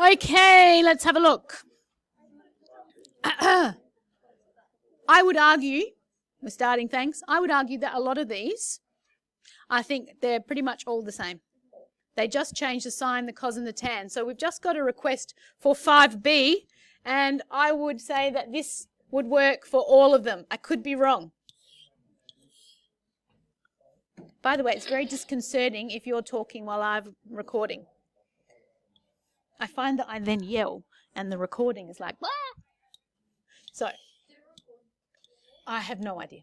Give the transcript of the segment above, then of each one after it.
Okay, let's have a look. I would argue, we're starting, thanks. I would argue that a lot of these, I think they're pretty much all the same. They just change the sine, the cos, and the tan. So we've just got a request for 5B, and I would say that this would work for all of them. I could be wrong. By the way, it's very disconcerting if you're talking while I'm recording. I find that I then yell, and the recording is like, "Wah!" So, I have no idea.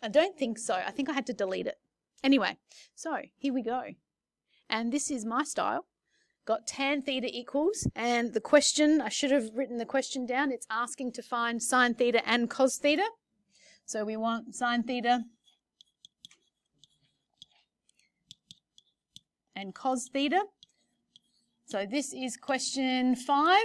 I don't think so. I think I had to delete it. Anyway, so here we go. And this is my style. Got tan theta equals, and the question, I should have written the question down. It's asking to find sine theta and cos theta. So we want sine theta and cos theta. So this is question 5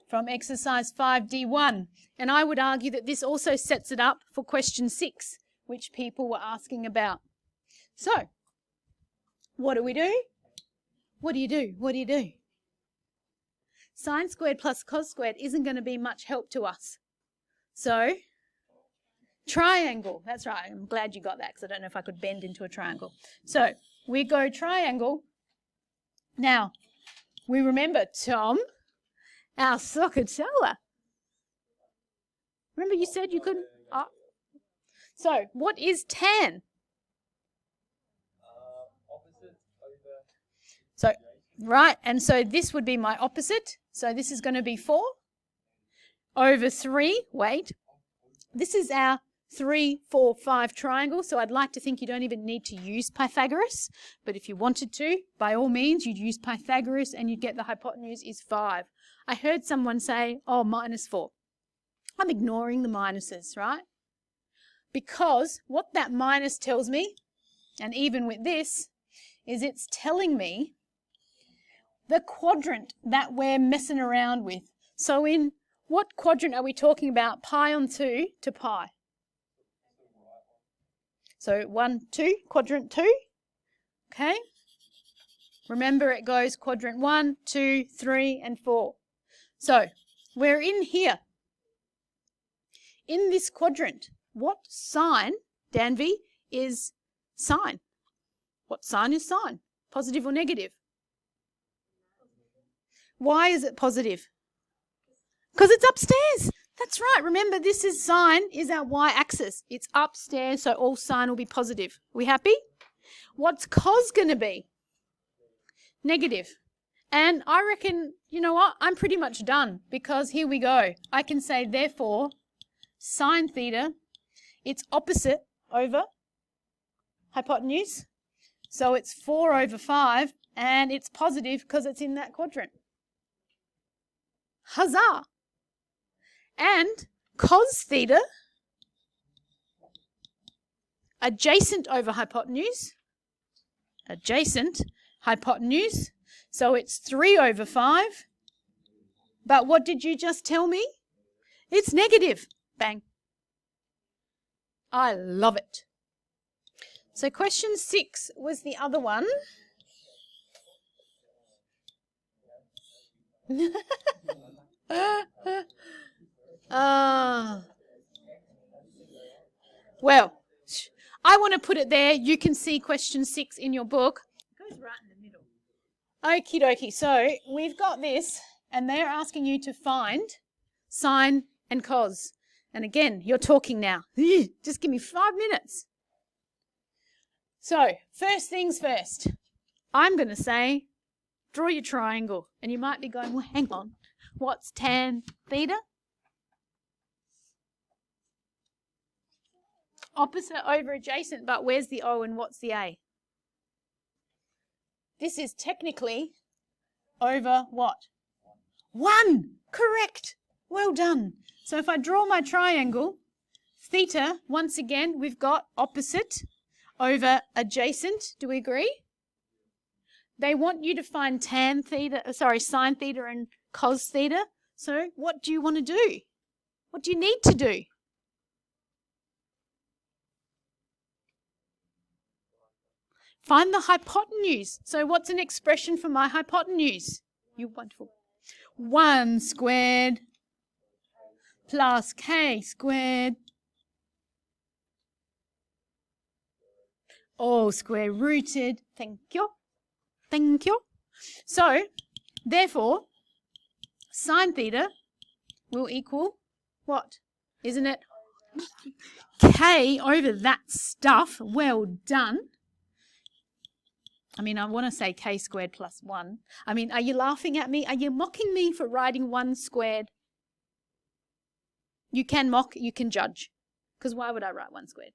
from exercise 5D1. And I would argue that this also sets it up for question 6, which people were asking about. So, what do we do? What do you do? What do you do? Sine squared plus cos squared isn't going to be much help to us. So, triangle. That's right. I'm glad you got that because I don't know if I could bend into a triangle. So, we go triangle. Now, we remember Tom, our soccer teller. Remember you said you couldn't? Oh. So, what is tan? Opposite over. So, right, and so this would be my opposite. So this is going to be 4 over 3. Wait, this is our 3, 4, 5 triangle. So I'd like to think you don't even need to use Pythagoras. But if you wanted to, by all means, you'd use Pythagoras and you'd get the hypotenuse is 5. I heard someone say, oh, -4. I'm ignoring the minuses, right? Because what that minus tells me, and even with this, is it's telling me the quadrant that we're messing around with. So in what quadrant are we talking about? Pi on 2 to pi. So 1, 2, quadrant 2. Okay. Remember it goes quadrant 1, 2, 3, and 4. So we're in here. In this quadrant, what sign, Danvi, is sine? What sign is sine? Positive or negative? Why is it positive? Because it's upstairs. That's right. Remember, this is sine is our y-axis. It's upstairs, so all sine will be positive. We happy? What's cos going to be? Negative. And I reckon, you know what? I'm pretty much done because here we go. I can say, therefore, sine theta, it's opposite over hypotenuse. So it's 4 over 5, and it's positive because it's in that quadrant. Huzzah! And cos theta, adjacent over hypotenuse, adjacent hypotenuse, so it's 3 over 5. But what did you just tell me? It's negative. Bang. I love it. So question 6 was the other one. Well, I want to put it there. You can see question 6 in your book. It goes right in the middle. Okie dokie. So we've got this, and they're asking you to find sine and cos. And again, you're talking now. Just give me 5 minutes. So, first things first. I'm going to say, draw your triangle. And you might be going, well, hang on. What's tan theta? Opposite over adjacent, but where's the O and what's the A? This is technically over what? 1. Correct. Well done. So if I draw my triangle, theta, once again, we've got opposite over adjacent. Do we agree? They want you to find sine theta and cos theta. So what do you want to do? What do you need to do? Find the hypotenuse. So what's an expression for my hypotenuse? You wonderful. 1 squared plus k squared all square rooted. Thank you. Thank you. So, therefore, sine theta will equal what? Isn't it? K over that stuff. Well done. I mean, I want to say k squared plus 1. I mean, are you laughing at me? Are you mocking me for writing 1 squared? You can mock, you can judge. Because why would I write 1 squared?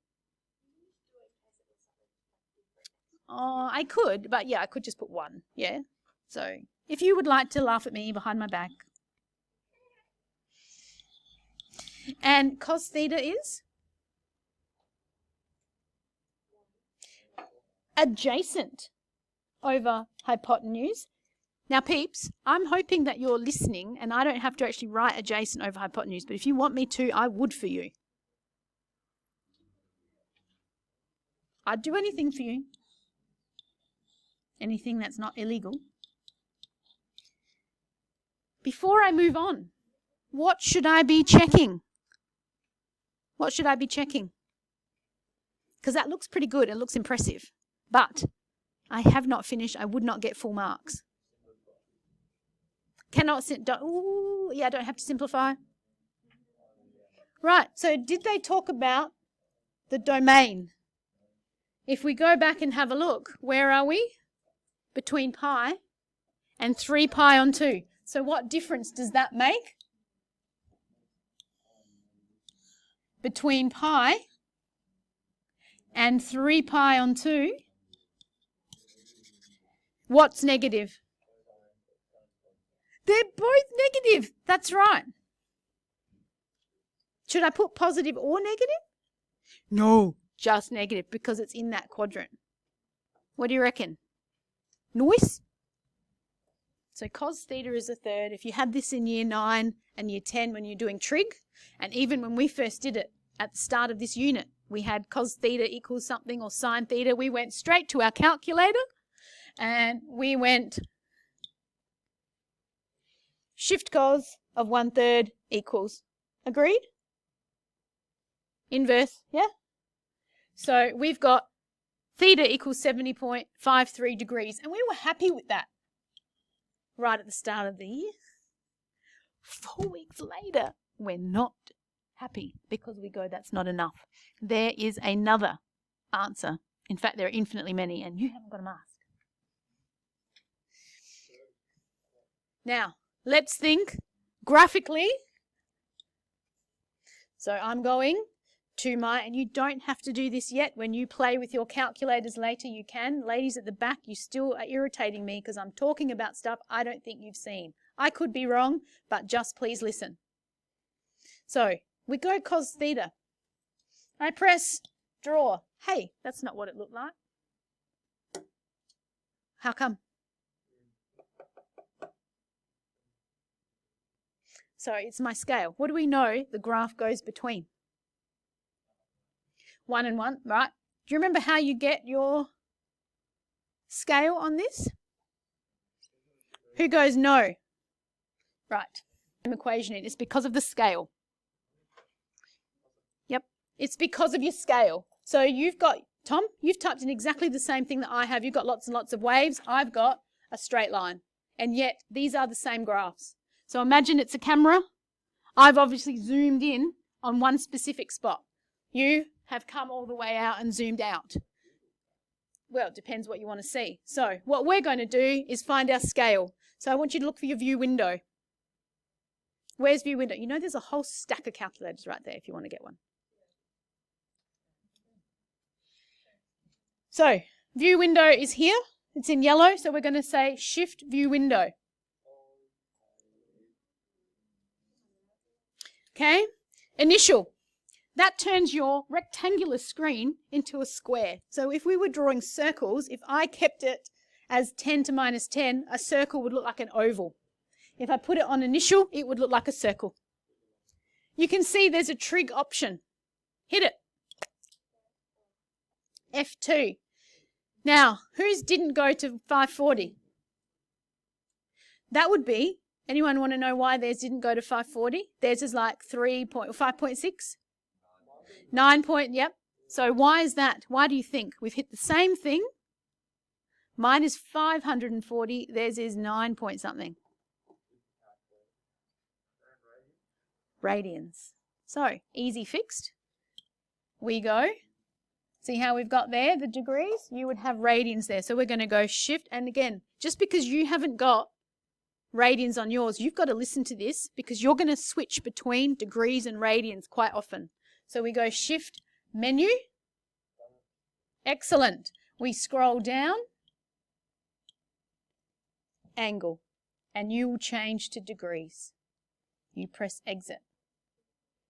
Oh, I could, but yeah, I could just put 1, yeah? So, if you would like to laugh at me behind my back. And cos theta is? Adjacent over hypotenuse. Now, peeps, I'm hoping that you're listening and I don't have to actually write adjacent over hypotenuse, but if you want me to, I would for you. I'd do anything for you. Anything that's not illegal. Before I move on, what should I be checking? What should I be checking? Because that looks pretty good. It looks impressive. But I have not finished. I would not get full marks. Cannot I don't have to simplify. Right, so did they talk about the domain? If we go back and have a look, where are we? Between pi and 3 pi on 2. So what difference does that make? Between pi and 3 pi on 2. What's negative? They're both negative. That's right. Should I put positive or negative? No, just negative because it's in that quadrant. What do you reckon? Noise? So cos theta is a third. If you had this in year 9 and year 10 when you're doing trig, and even when we first did it at the start of this unit, we had cos theta equals something or sine theta. We went straight to our calculator and we went shift cos of 1/3 equals. Agreed? Inverse, yeah? So we've got theta equals 70.53 degrees, and we were happy with that right at the start of the year. 4 weeks later, we're not happy because we go, that's not enough. There is another answer. In fact, there are infinitely many, and you haven't got a mask. Now, let's think graphically. So I'm going to and you don't have to do this yet. When you play with your calculators later, you can. Ladies at the back, you still are irritating me because I'm talking about stuff I don't think you've seen. I could be wrong, but just please listen. So we go cos theta. I press draw. Hey, that's not what it looked like. How come? So it's my scale. What do we know the graph goes between? 1 and 1, right? Do you remember how you get your scale on this? Who goes no? Right. Equation in. It's because of the scale. Yep. It's because of your scale. So you've got, Tom, you've typed in exactly the same thing that I have. You've got lots and lots of waves. I've got a straight line. And yet these are the same graphs. So imagine it's a camera. I've obviously zoomed in on one specific spot. You have come all the way out and zoomed out. Well, it depends what you want to see. So what we're going to do is find our scale. So I want you to look for your view window. Where's view window? You know there's a whole stack of calculators right there if you want to get one. So view window is here. It's in yellow. So we're going to say shift view window. Okay. Initial. That turns your rectangular screen into a square. So if we were drawing circles, if I kept it as 10 to minus 10, a circle would look like an oval. If I put it on initial, it would look like a circle. You can see there's a trig option. Hit it. F2. Now, whose didn't go to 540? that would be, anyone want to know why theirs didn't go to 540? Theirs is like 5.6? 9 point, yep. So why is that? Why do you think? We've hit the same thing. Mine is 540, theirs is 9 point something. Radians. So, easy fixed. We go. See how we've got there, the degrees? You would have radians there. So we're going to go shift. And again, just because you haven't got radians on yours, you've got to listen to this because you're going to switch between degrees and radians quite often. So we go shift, menu. Excellent. We scroll down. Angle. And you will change to degrees. You press exit.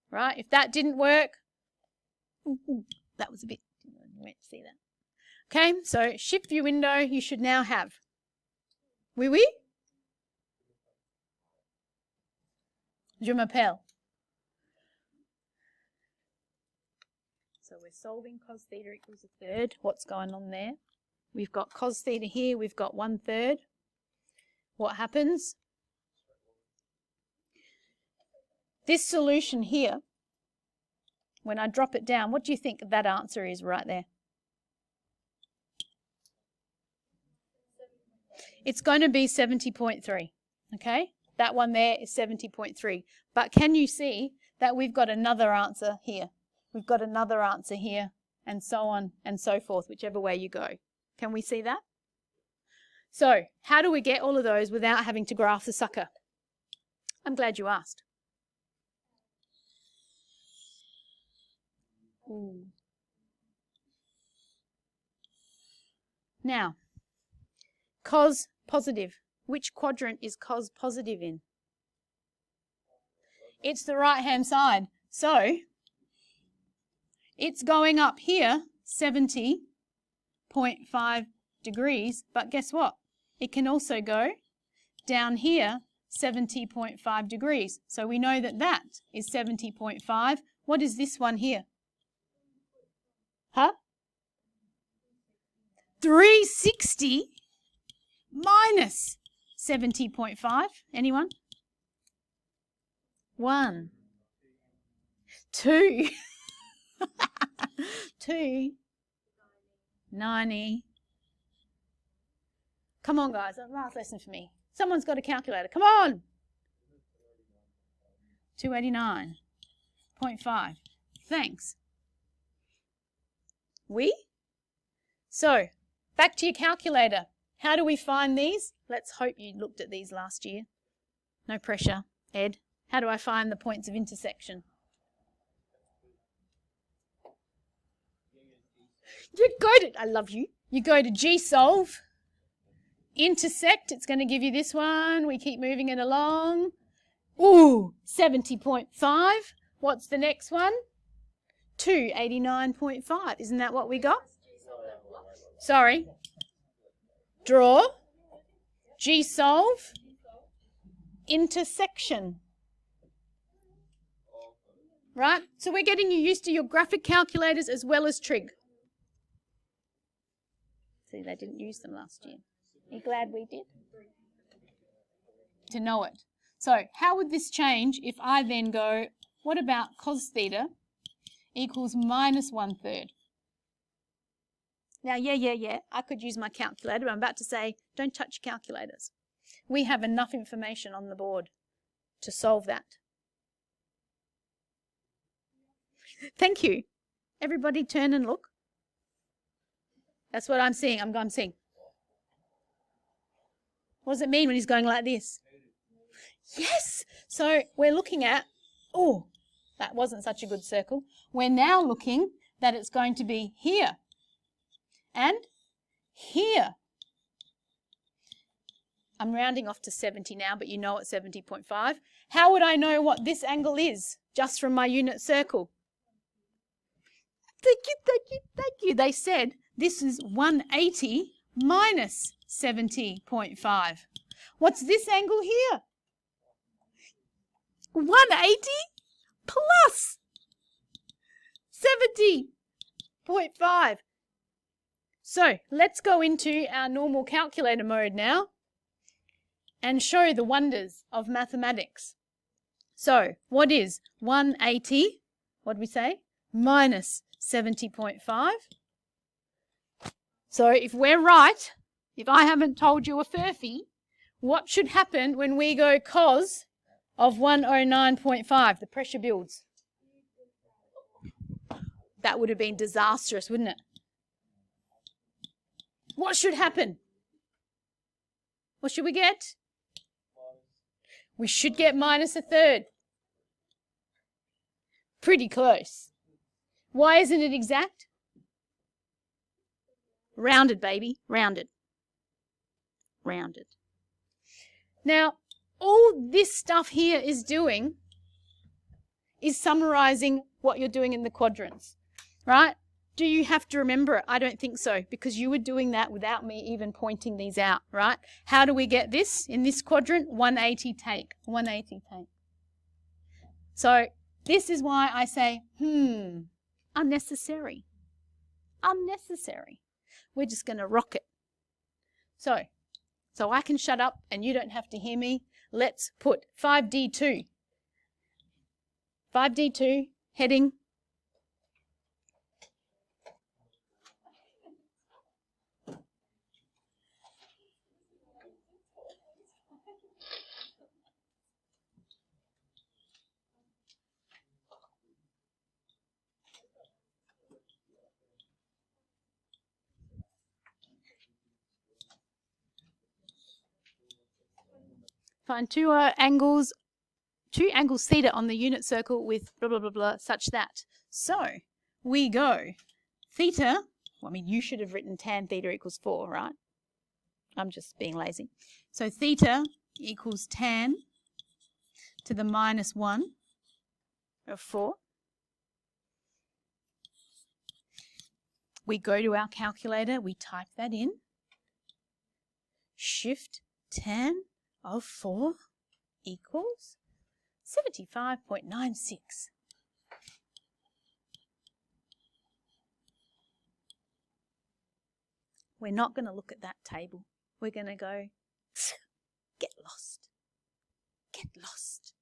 Right? If that didn't work, that was a bit, you won't see that. Okay, so shift view window you should now have. Oui? Je m'appelle. So we're solving cos theta equals a third. What's going on there? We've got cos theta here, we've got 1/3. What happens? This solution here, when I drop it down, what do you think that answer is right there? It's going to be 70.3, okay? That one there is 70.3. But can you see that we've got another answer here? We've got another answer here, and so on and so forth, whichever way you go. Can we see that? So, how do we get all of those without having to graph the sucker? I'm glad you asked. Ooh. Now, cos positive. Which quadrant is cos positive in? It's the right-hand side. So, it's going up here 70.5 degrees, but guess what? It can also go down here 70.5 degrees. So we know that that is 70.5. What is this one here? Huh? 360 minus 70.5. Anyone? 1, 2, 2, 90. Come on, guys. Last lesson for me. Someone's got a calculator. Come on. 289.5. Thanks. So, back to your calculator. How do we find these? Let's hope you looked at these last year. No pressure. Ed, how do I find the points of intersection? You go to, I love you. You go to G-solve. Intersect, it's going to give you this one. We keep moving it along. Ooh, 70.5. What's the next one? 289.5. Isn't that what we got? Sorry. Draw. G-solve. Intersection. Right? So we're getting you used to your graphic calculators as well as trig. See, they didn't use them last year. Are you glad we did? To know it. So how would this change if I then go, what about cos theta equals minus 1/3? Now, yeah, I could use my calculator, but I'm about to say, don't touch calculators. We have enough information on the board to solve that. Thank you. Everybody turn and look. That's what I'm seeing. I'm seeing. What does it mean when he's going like this? Yes. So we're looking at, oh, that wasn't such a good circle. We're now looking that it's going to be here and here. I'm rounding off to 70 now, but you know it's 70.5. How would I know what this angle is just from my unit circle? Thank you. They said this is 180 minus 70.5. What's this angle here? 180 plus 70.5. So let's go into our normal calculator mode now. and show the wonders of mathematics. So what is 180, what did we say, minus 70.5? So if we're right, if I haven't told you a furphy, what should happen when we go cos of 109.5? The pressure builds. That would have been disastrous, wouldn't it? What should happen? What should we get? We should get minus a third. Pretty close. Why isn't it exact? Rounded, baby. Rounded. Rounded. Now, all this stuff here is doing is summarizing what you're doing in the quadrants, right? Do you have to remember it? I don't think so, because you were doing that without me even pointing these out, right? How do we get this in this quadrant? 180 take. 180 take. So this is why I say, unnecessary. Unnecessary. We're just going to rock it. So I can shut up and you don't have to hear me. Let's put 5D2. 5D2 heading. Find two angles theta on the unit circle with blah, blah, blah, blah, such that. So we go theta, well, I mean, you should have written tan theta equals 4, right? I'm just being lazy. So theta equals tan to the minus 1 of 4. We go to our calculator, we type that in. Shift tan of 4 equals 75.96. We're not going to look at that table. We're going to go, get lost. Get lost.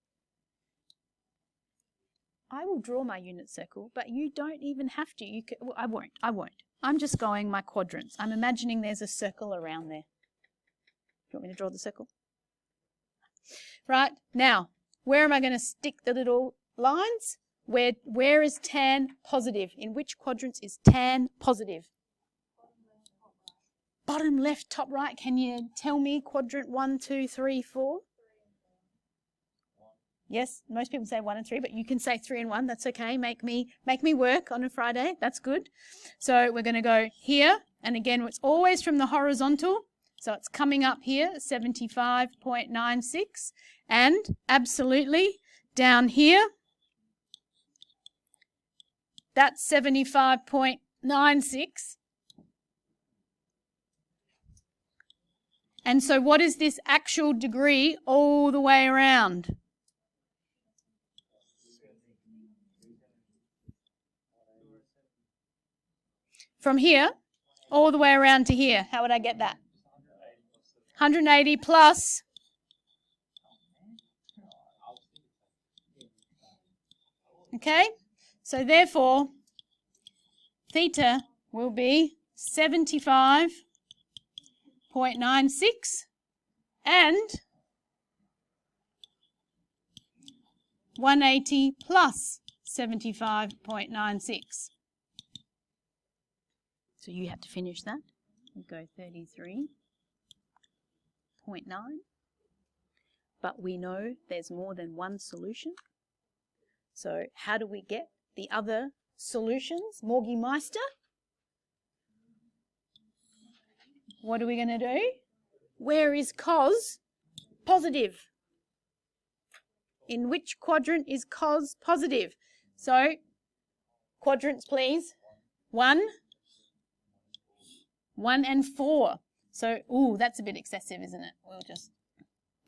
I will draw my unit circle, but you don't even have to. Well, I won't. I'm just going my quadrants. I'm imagining there's a circle around there. Do you want me to draw the circle? Right, now, where am I going to stick the little lines? Where is tan positive? In which quadrants is tan positive? Bottom left, top right. Can you tell me quadrant 1, 2, 3, 4? Yes, most people say 1 and 3, but you can say 3 and 1. That's okay. Make me work on a Friday. That's good. So we're going to go here, and again, it's always from the horizontal. So it's coming up here, 75.96, and absolutely down here, that's 75.96. And so what is this actual degree all the way around? From here, all the way around to here. How would I get that? 180 plus. Okay, so therefore, theta will be 75.96 and 180 plus 75.96. So you have to finish that. We go 33.9. But we know there's more than one solution. So how do we get the other solutions? Morgie Meister? What are we going to do? Where is cos positive? In which quadrant is cos positive? So, quadrants please. 1, 1 and 4. So, ooh, that's a bit excessive, isn't it? We'll just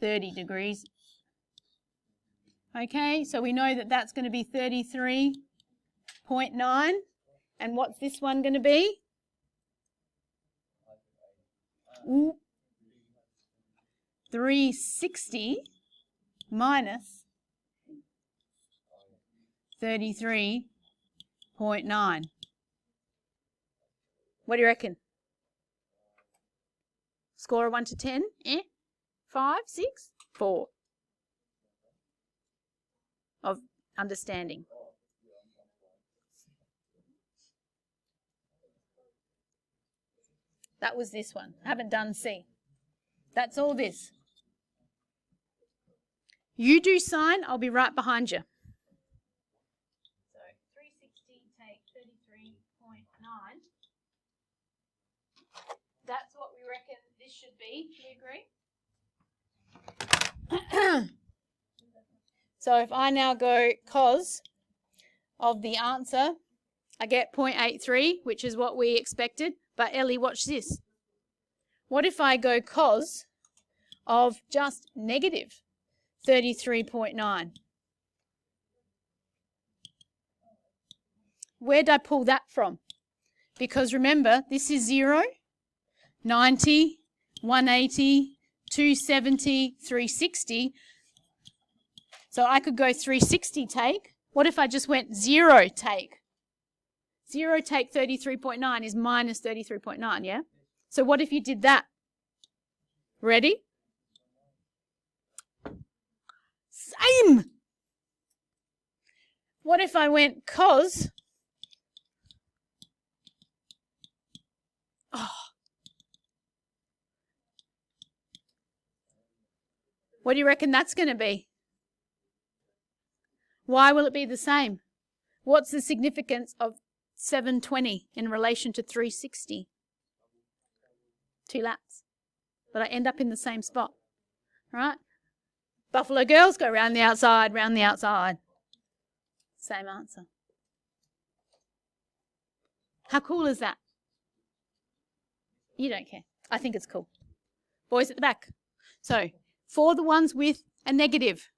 30 degrees. Okay, so we know that that's going to be 33.9. And what's this one going to be? Ooh. 360 minus 33.9. What do you reckon? Score of 1 to 10? 5, 6, 4. Of understanding. That was this one. I haven't done C. That's all this. You do sign, I'll be right behind you. So 360 take 33.9. That's what we reckon this should be. Do you agree? So if I now go cos of the answer, I get 0.83, which is what we expected. But Ellie, watch this. What if I go cos of just negative 33.9? Where did I pull that from? Because remember, this is 0, 90, 180, 270, 360. So I could go 360 take. What if I just went 0 take? 0 take 33.9 is minus 33.9, yeah? So what if you did that? Ready? Same! What if I went cos? Oh. What do you reckon that's going to be? Why will it be the same? What's the significance of 720 in relation to 360? 2 laps. But I end up in the same spot. Right? Buffalo girls go round the outside, round the outside. Same answer. How cool is that? You don't care. I think it's cool. Boys at the back. So, for the ones with a negative,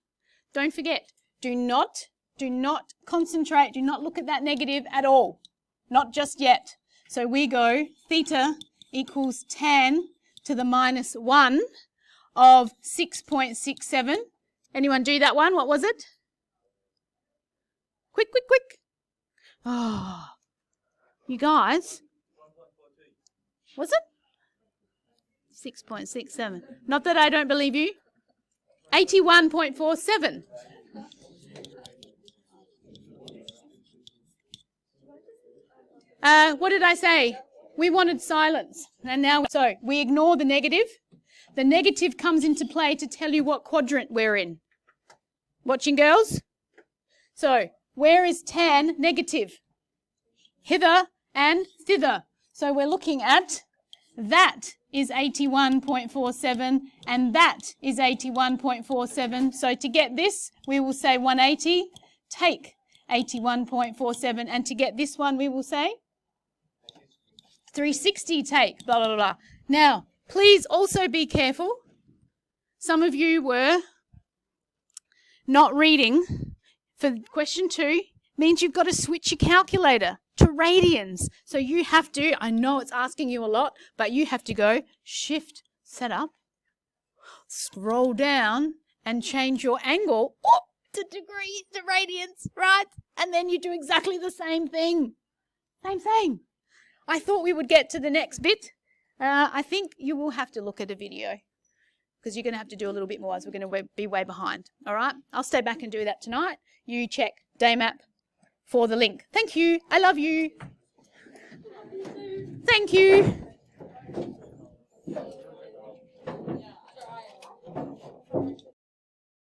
don't forget, do not concentrate, do not look at that negative at all. Not just yet. So we go theta equals tan to the minus 1 of 6.67. Anyone do that one? What was it? Quick, quick, quick. Oh, you guys. Was it? 6.67. Not that I don't believe you. 81.47. What did I say? We wanted silence. And now, so we ignore the negative. The negative comes into play to tell you what quadrant we're in. Watching, girls? So, where is tan negative? Hither and thither. So we're looking at that is 81.47 and that is 81.47. So to get this, we will say 180, take 81.47, and to get this one, we will say 360 take, blah, blah, blah. Now, please also be careful. Some of you were not reading. For question 2, means you've got to switch your calculator to radians. So you have to, I know it's asking you a lot, but you have to go shift, setup, scroll down and change your angle to degrees, to radians, right? And then you do exactly the same thing. Same. I thought we would get to the next bit. I think you will have to look at a video because you're going to have to do a little bit more as we're going to be way behind. All right? I'll stay back and do that tonight. You check Daymap for the link. Thank you. I love you. Thank you.